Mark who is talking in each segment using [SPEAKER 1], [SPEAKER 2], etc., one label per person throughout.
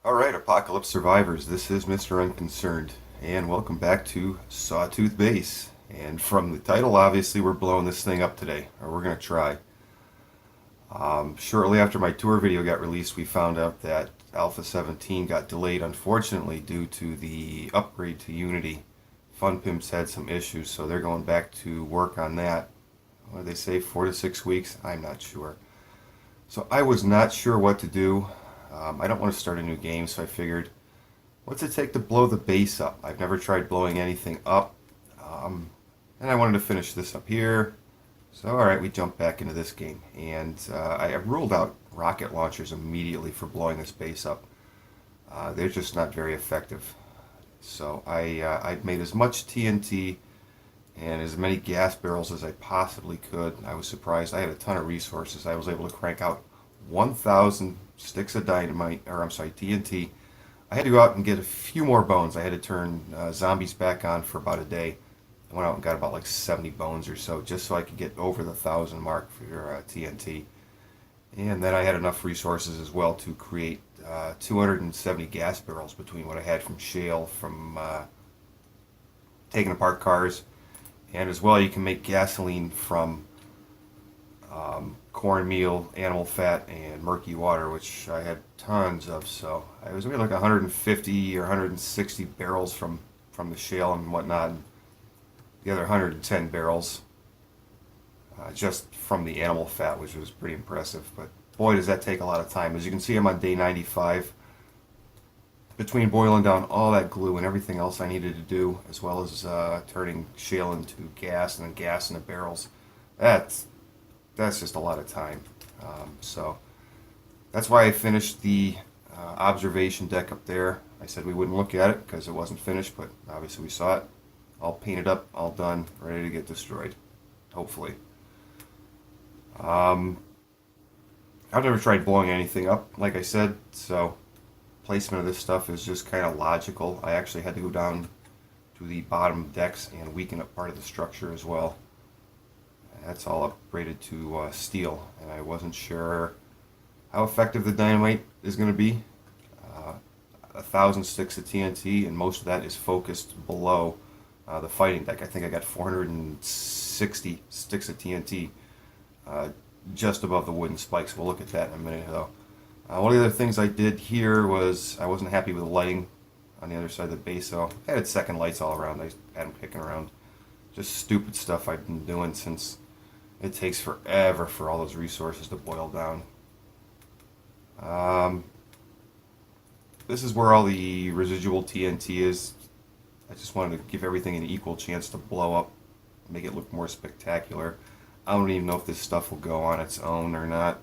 [SPEAKER 1] Alright, Apocalypse Survivors, this is Mr. Unconcerned, and welcome back to Sawtooth Base. And from the title, obviously, we're blowing this thing up today, or we're going to try. Shortly after my tour video got released, we found out that Alpha 17 got delayed, unfortunately, due to the upgrade to Unity. FunPimps had some issues, so they're going back to work on that. What did they say, 4 to 6 weeks? I'm not sure. So I was not sure what to do. I don't want to start a new game, so I figured, what's it take to blow the base up? I've never tried blowing anything up, and I wanted to finish this up here. So alright, we jump back into this game, and I ruled out rocket launchers immediately for blowing this base up. They're just not very effective. So I made as much TNT and as many gas barrels as I possibly could. I was surprised. I had a ton of resources. I was able to crank out 1,000 sticks of dynamite, or I'm sorry, TNT. I had to go out and get a few more bones. I had to turn zombies back on for about a day. I went out and got about like 70 bones or so, just so I could get over the 1,000 mark for your TNT. And then I had enough resources as well to create 270 gas barrels between what I had from shale, from taking apart cars, and as well you can make gasoline from cornmeal, animal fat, and murky water, which I had tons of. So I was maybe like 150 or 160 barrels from the shale and whatnot, and the other 110 barrels just from the animal fat, which was pretty impressive. But boy, does that take a lot of time. As you can see, I'm on day 95. Between boiling down all that glue and everything else I needed to do, as well as turning shale into gas and then gas into barrels, that's just a lot of time. So that's why I finished the observation deck up there. I said we wouldn't look at it because it wasn't finished, but obviously we saw it. All painted up, all done, ready to get destroyed, hopefully. I've never tried blowing anything up, like I said, so placement of this stuff is just kind of logical. I actually had to go down to the bottom decks and weaken up part of the structure as well. That's all upgraded to steel, and I wasn't sure how effective the dynamite is going to be. 1,000 sticks of TNT, and most of that is focused below the fighting deck. I think I got 460 sticks of TNT just above the wooden spikes. We'll look at that in a minute, though. One of the other things I did here was I wasn't happy with the lighting on the other side of the base, so I had second lights all around. I had them kicking around. Just stupid stuff I've been doing since it takes forever for all those resources to boil down. This is where all the residual TNT is. I just wanted to give everything an equal chance to blow up, make it look more spectacular. I don't even know if this stuff will go on its own or not.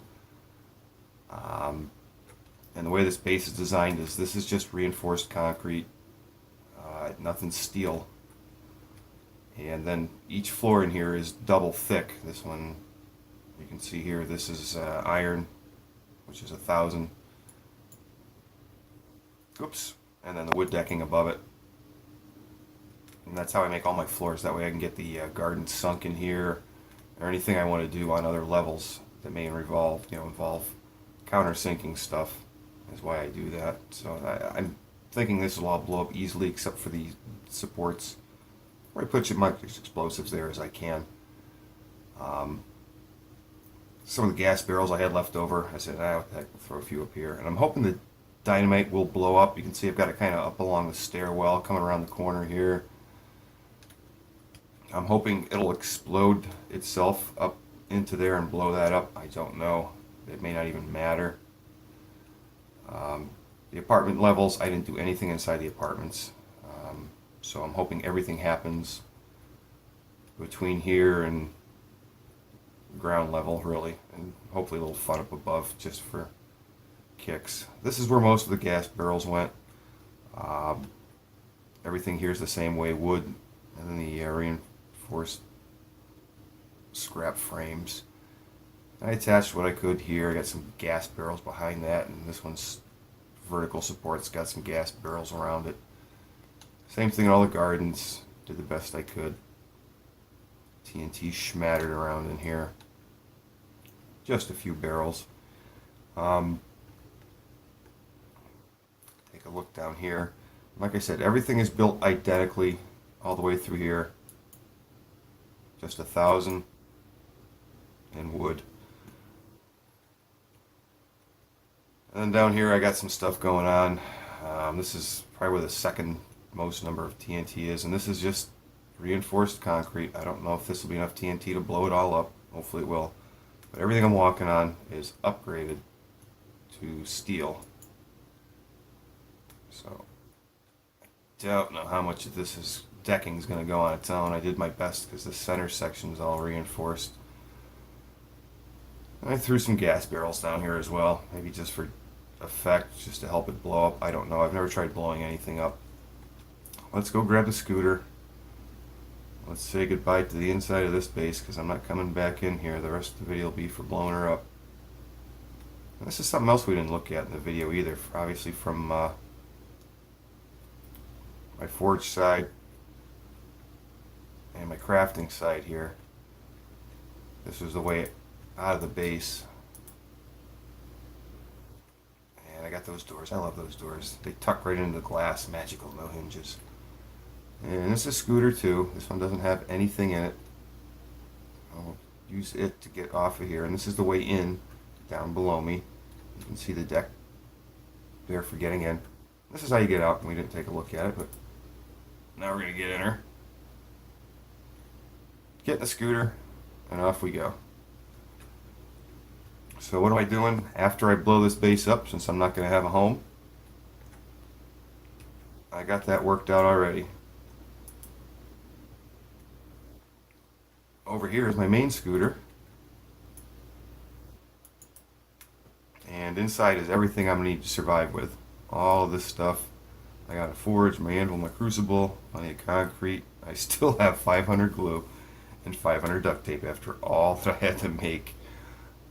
[SPEAKER 1] And the way this base is designed is this is just reinforced concrete, nothing steel. And then each floor in here is double thick. This one, you can see here, this is iron, which is 1,000. Oops. And then the wood decking above it. And that's how I make all my floors. That way I can get the garden sunk in here, or anything I want to do on other levels that may involve countersinking stuff is why I do that. So I'm thinking this will all blow up easily except for the supports, where I put as much explosives there as I can. Some of the gas barrels I had left over, I said, what the heck, we'll throw a few up here. And I'm hoping the dynamite will blow up. You can see I've got it kind of up along the stairwell, coming around the corner here. I'm hoping it'll explode itself up into there and blow that up. I don't know. It may not even matter. The apartment levels, I didn't do anything inside the apartments. So I'm hoping everything happens between here and ground level, really. And hopefully a little fun up above just for kicks. This is where most of the gas barrels went. Everything here is the same way, wood, and then the reinforced scrap frames. I attached what I could here. I got some gas barrels behind that, and this one's vertical support. It's got some gas barrels around it. Same thing in all the gardens. Did the best I could. TNT schmattered around in here. Just a few barrels. look down here. Like I said, everything is built identically all the way through here. Just 1,000 in wood. And then down here I got some stuff going on. This is probably where the second most number of TNT is, and this is just reinforced concrete. I don't know if this will be enough TNT to blow it all up. Hopefully it will. But everything I'm walking on is upgraded to steel. So I don't know how much of this is decking is going to go on its own. I did my best because the center section is all reinforced. And I threw some gas barrels down here as well, maybe just for effect, just to help it blow up. I don't know. I've never tried blowing anything up. Let's go grab the scooter. Let's say goodbye to the inside of this base because I'm not coming back in here. The rest of the video will be for blowing her up. And this is something else we didn't look at in the video either, obviously from my forge side and my crafting side here. This was the way out of the base. And I got those doors. I love those doors. They tuck right into the glass. Magical, no hinges. And this is a scooter too. This one doesn't have anything in it. I'll use it to get off of here. And this is the way in, down below me. You can see the deck there for getting in. This is how you get out. We didn't take a look at it, but now we're going to get in her. Get in the scooter, and off we go. So what am I doing after I blow this base up, since I'm not going to have a home? I got that worked out already. Over here is my main scooter. And inside is everything I'm going to need to survive with. All of this stuff. I got a forge, my anvil, my crucible, plenty of concrete. I still have 500 glue and 500 duct tape after all that I had to make.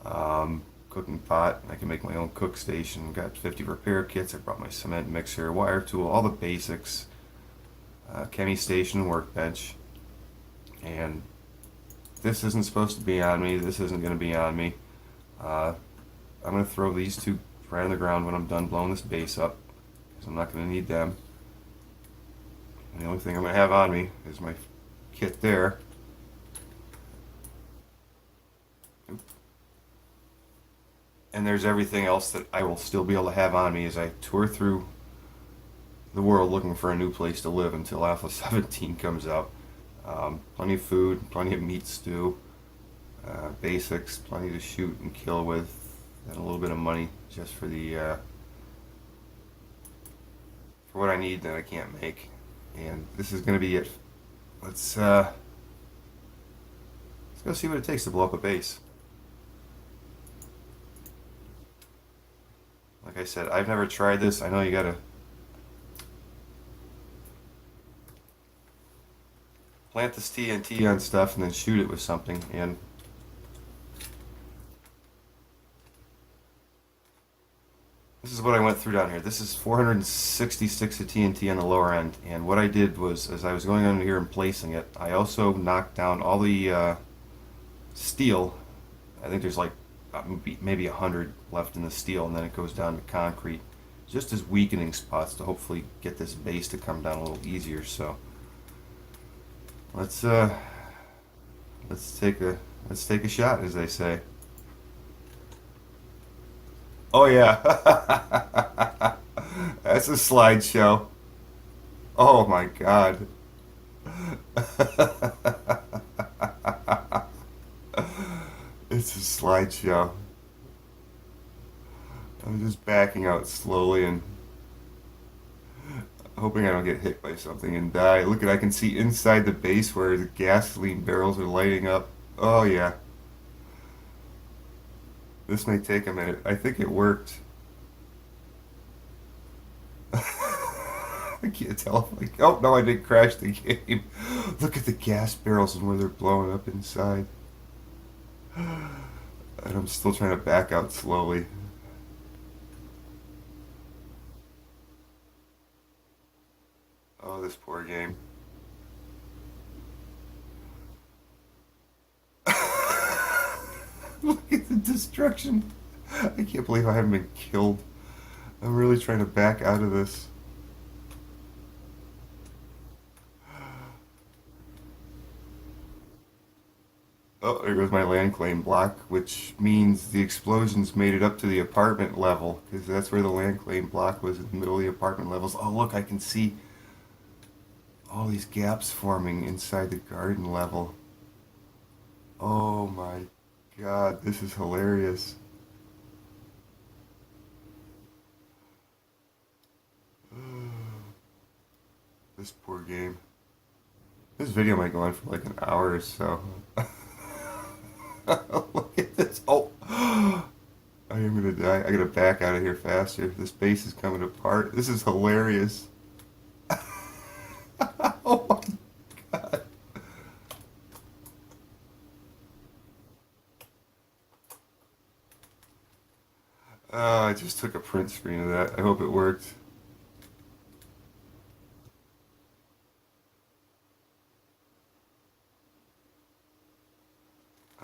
[SPEAKER 1] Cooking pot. I can make my own cook station. Got 50 repair kits. I brought my cement mixer, wire tool, all the basics. Chemi station, workbench. And this isn't supposed to be on me. This isn't going to be on me. I'm going to throw these two right on the ground when I'm done blowing this base up, because I'm not going to need them. And the only thing I'm going to have on me is my kit there. And there's everything else that I will still be able to have on me as I tour through the world looking for a new place to live until Alpha 17 comes out. Plenty of food, plenty of meat stew, basics, plenty to shoot and kill with, and a little bit of money just for the for what I need that I can't make. And this is going to be it. Let's go see what it takes to blow up a base. Like I said, I've never tried this. I know you gotta plant this TNT on stuff and then shoot it with something, and this is what I went through down here. This is 466 of TNT on the lower end, and what I did was, as I was going under here and placing it, I also knocked down all the steel. I think there's like maybe 100 left in the steel, and then it goes down to concrete, just as weakening spots to hopefully get this base to come down a little easier. So let's take a shot, as they say. Oh yeah, that's a slideshow. Oh my God. It's a slideshow. I'm just backing out slowly and hoping I don't get hit by something and die. Look at, I can see inside the base where the gasoline barrels are lighting up. Oh yeah. This may take a minute. I think it worked. I can't tell if oh no, I did crash the game. Look at the gas barrels and where they're blowing up inside. And I'm still trying to back out slowly. Oh, this poor game. Look at the destruction. I can't believe I haven't been killed. I'm really trying to back out of this. Oh, there goes my land claim block, which means the explosions made it up to the apartment level, because that's where the land claim block was, in the middle of the apartment levels. Oh, look, I can see all these gaps forming inside the garden level. Oh my God, this is hilarious. This poor game. This video might go on for like an hour or so. Look at this. Oh, I am gonna die. I gotta back out of here faster. This base is coming apart. This is hilarious. Oh my God. I just took a print screen of that. I hope it worked.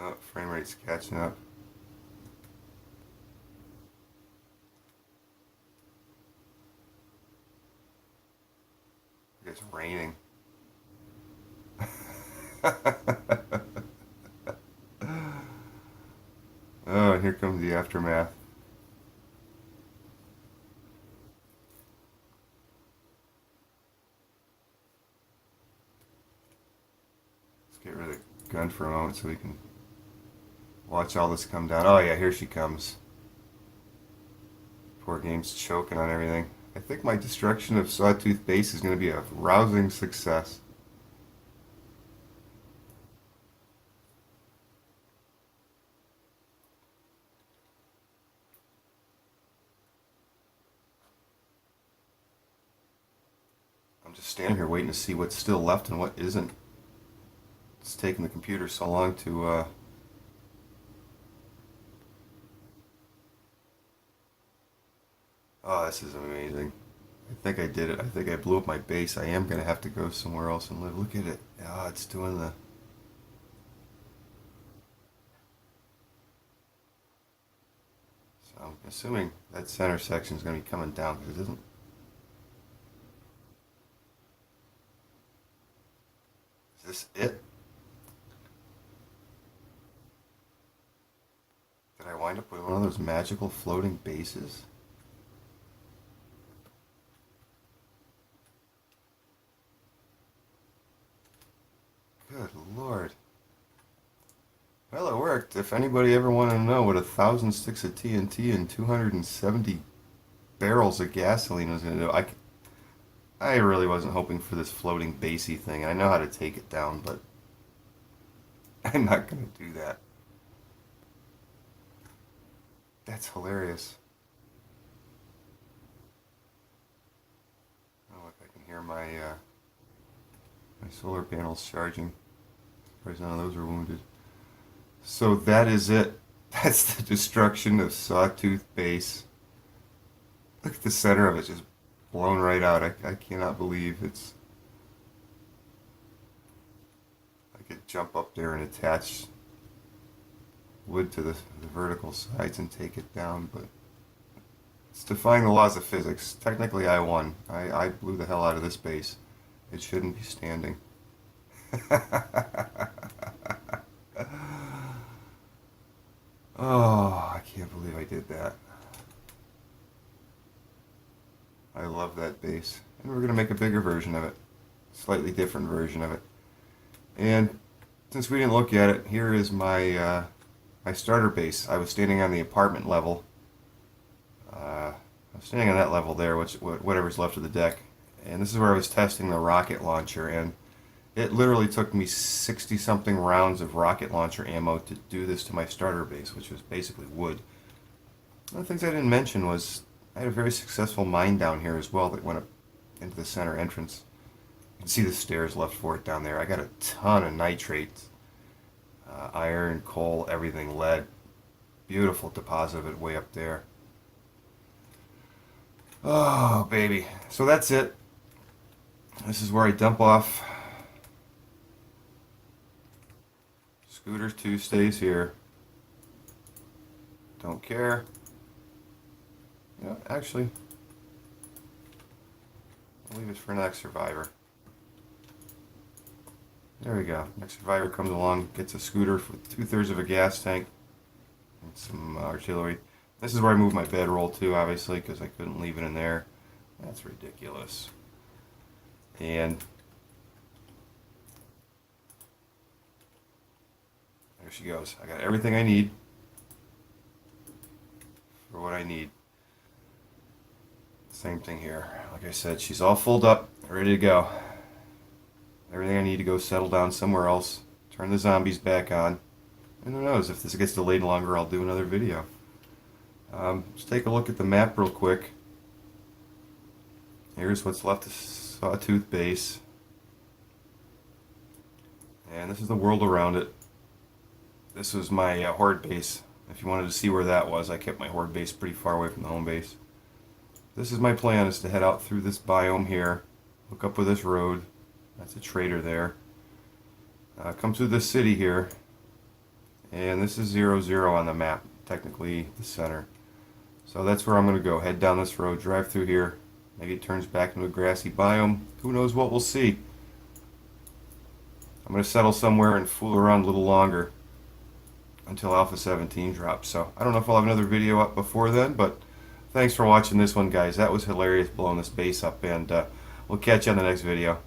[SPEAKER 1] Oh, frame rate's catching up. It's raining. Oh, and here comes the aftermath. Let's get rid of the gun for a moment so we can watch all this come down. Oh yeah, here she comes. Poor game's choking on everything. I think my destruction of Sawtooth Base is going to be a rousing success. I'm just standing here waiting to see what's still left and what isn't. It's taking the computer so long to oh, this is amazing. I think I did it. I think I blew up my base. I am going to have to go somewhere else and live. Look at it. Oh, it's doing the... So I'm assuming that center section is going to be coming down because it isn't... Is this it? Did I wind up with one of those magical floating bases? Good Lord. Well, it worked. If anybody ever wanted to know what 1,000 sticks of TNT and 270 barrels of gasoline was going to do, I really wasn't hoping for this floating basey thing. I know how to take it down, but I'm not going to do that. That's hilarious. Oh, look, I can hear my solar panels charging. Surprised none of those are wounded. So that is it. That's the destruction of Sawtooth Base. Look at the center of it just blown right out. I cannot believe it's... I could jump up there and attach wood to the vertical sides and take it down, but it's defying the laws of physics. Technically I won. I blew the hell out of this base. It shouldn't be standing. Oh, I can't believe I did that. I love that base. And we're going to make a bigger version of it. Slightly different version of it. And since we didn't look at it, here is my my starter base. I was standing on the apartment level. I was standing on that level there, whatever's left of the deck. And this is where I was testing the rocket launcher. And it literally took me 60-something rounds of rocket launcher ammo to do this to my starter base, which was basically wood. One of the things I didn't mention was I had a very successful mine down here as well that went up into the center entrance. You can see the stairs left for it down there. I got a ton of nitrates, iron, coal, everything, lead. Beautiful deposit of it way up there. Oh, baby. So that's it. This is where I dump off. Scooter 2 stays here. Don't care. Yeah, actually, I'll leave it for next survivor. There we go. Next survivor comes along, gets a scooter with 2/3 of a gas tank and some artillery. This is where I moved my bedroll to, obviously, because I couldn't leave it in there. That's ridiculous. And there she goes. I got everything I need for what I need. Same thing here. Like I said, she's all full up, ready to go. Everything I need to go settle down somewhere else. Turn the zombies back on. And who knows, if this gets delayed longer, I'll do another video. Let's take a look at the map real quick. Here's what's left of Sawtooth Base. And this is the world around it. This was my horde base. If you wanted to see where that was, I kept my horde base pretty far away from the home base. This is my plan, is to head out through this biome here, hook up with this road. That's a trader there. Come through this city here, and this is 0, on the map, technically the center. So that's where I'm going to go. Head down this road, drive through here. Maybe it turns back into a grassy biome. Who knows what we'll see. I'm going to settle somewhere and fool around a little longer until Alpha 17 drops. So I don't know if I'll have another video up before then, but thanks for watching this one, guys. That was hilarious blowing this base up, and we'll catch you on the next video.